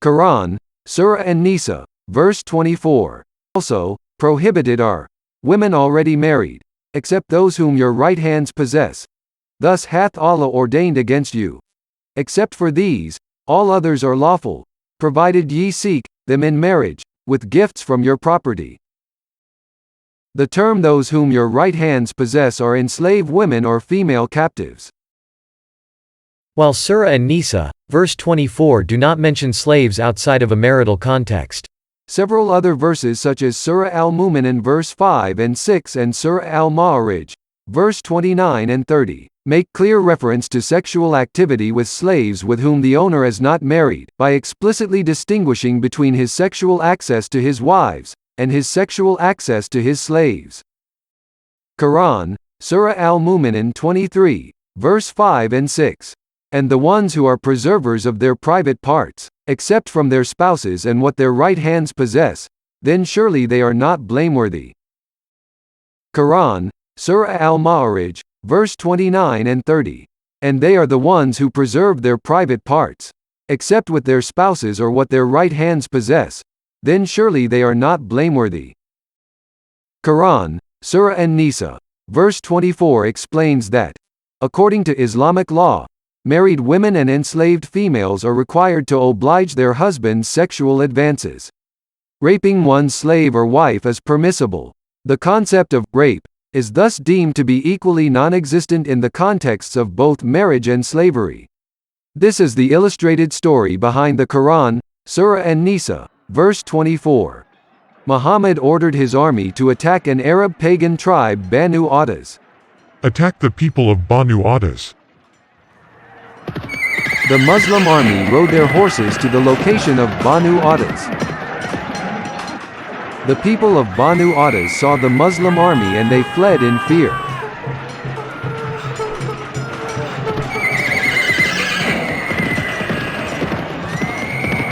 Quran, Surah An-Nisaa, verse 24. Also, prohibited are women already married, except those whom your right hands possess. Thus hath Allah ordained against you. Except for these, all others are lawful, provided ye seek them in marriage, with gifts from your property. The term those whom your right hands possess are enslaved women or female captives. While Surah An-Nisaa, verse 24 do not mention slaves outside of a marital context. Several other verses such as Surah Al-Mu'minun verse 5 and 6 and Surah Al-Ma'arij, verse 29 and 30, make clear reference to sexual activity with slaves with whom the owner is not married, by explicitly distinguishing between his sexual access to his wives, and his sexual access to his slaves. Quran, Surah Al-Mu'minun 23, verse 5 and 6. And the ones who are preservers of their private parts, except from their spouses and what their right hands possess, then surely they are not blameworthy. Quran, Surah Al-Ma'arij, verse 29 and 30. And they are the ones who preserve their private parts, except with their spouses or what their right hands possess, then surely they are not blameworthy. Quran, Surah An-Nisaa, verse 24 explains that, according to Islamic law, married women and enslaved females are required to oblige their husbands' sexual advances. Raping one's slave or wife is permissible. The concept of rape is thus deemed to be equally non-existent in the contexts of both marriage and slavery. This is the illustrated story behind the Quran, Surah An-Nisaa, verse 24. Muhammad ordered his army to attack an Arab pagan tribe, Banu Autas. Attack the people of Banu Autas. The Muslim army rode their horses to the location of Banu Autas. The people of Banu Autas saw the Muslim army and they fled in fear.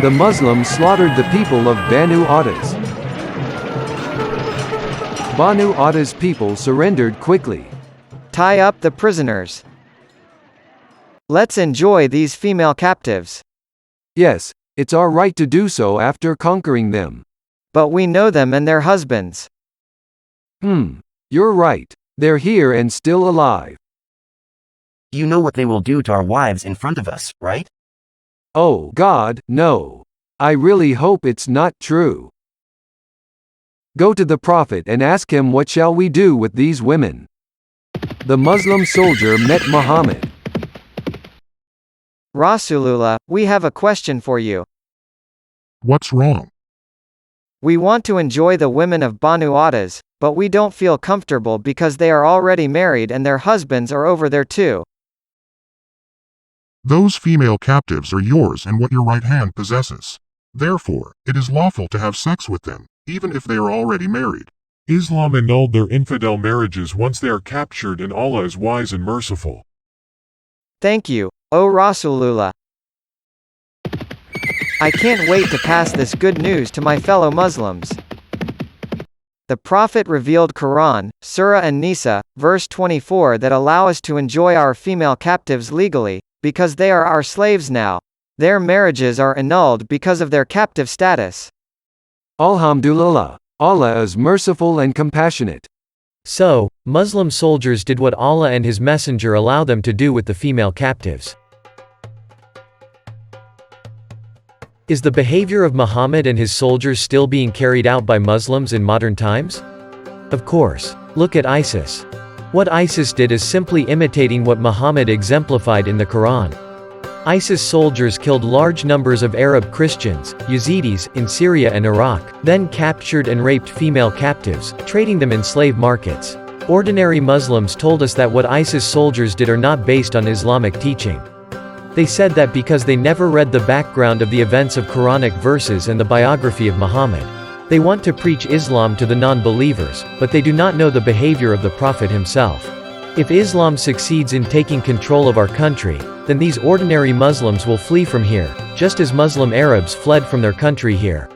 The Muslims slaughtered the people of Banu Autas. Banu Autas' people surrendered quickly. Tie up the prisoners. Let's enjoy these female captives. Yes, it's our right to do so after conquering them. But we know them and their husbands. You're right. They're here and still alive. You know what they will do to our wives in front of us, right? Oh God, no. I really hope it's not true. Go to the Prophet and ask him, what shall we do with these women? The Muslim soldier met Muhammad. Rasulullah, we have a question for you. What's wrong? We want to enjoy the women of Banu Autas, but we don't feel comfortable because they are already married and their husbands are over there too. Those female captives are yours and what your right hand possesses. Therefore, it is lawful to have sex with them, even if they are already married. Islam annulled their infidel marriages once they are captured, and Allah is wise and merciful. Thank you, O Rasulullah. I can't wait to pass this good news to my fellow Muslims. The Prophet revealed Quran, Surah An-Nisaa, verse 24 that allow us to enjoy our female captives legally, because they are our slaves now. Their marriages are annulled because of their captive status. Alhamdulillah, Allah is merciful and compassionate. So, Muslim soldiers did what Allah and His Messenger allow them to do with the female captives. Is the behavior of Muhammad and his soldiers still being carried out by Muslims in modern times? Of course. Look at ISIS. What ISIS did is simply imitating what Muhammad exemplified in the Quran. ISIS soldiers killed large numbers of Arab Christians, Yazidis, in Syria and Iraq, then captured and raped female captives, trading them in slave markets. Ordinary Muslims told us that what ISIS soldiers did are not based on Islamic teaching. They said that because they never read the background of the events of Quranic verses and the biography of Muhammad. They want to preach Islam to the non-believers, but they do not know the behavior of the Prophet himself. If Islam succeeds in taking control of our country, then these ordinary Muslims will flee from here, just as Muslim Arabs fled from their country here.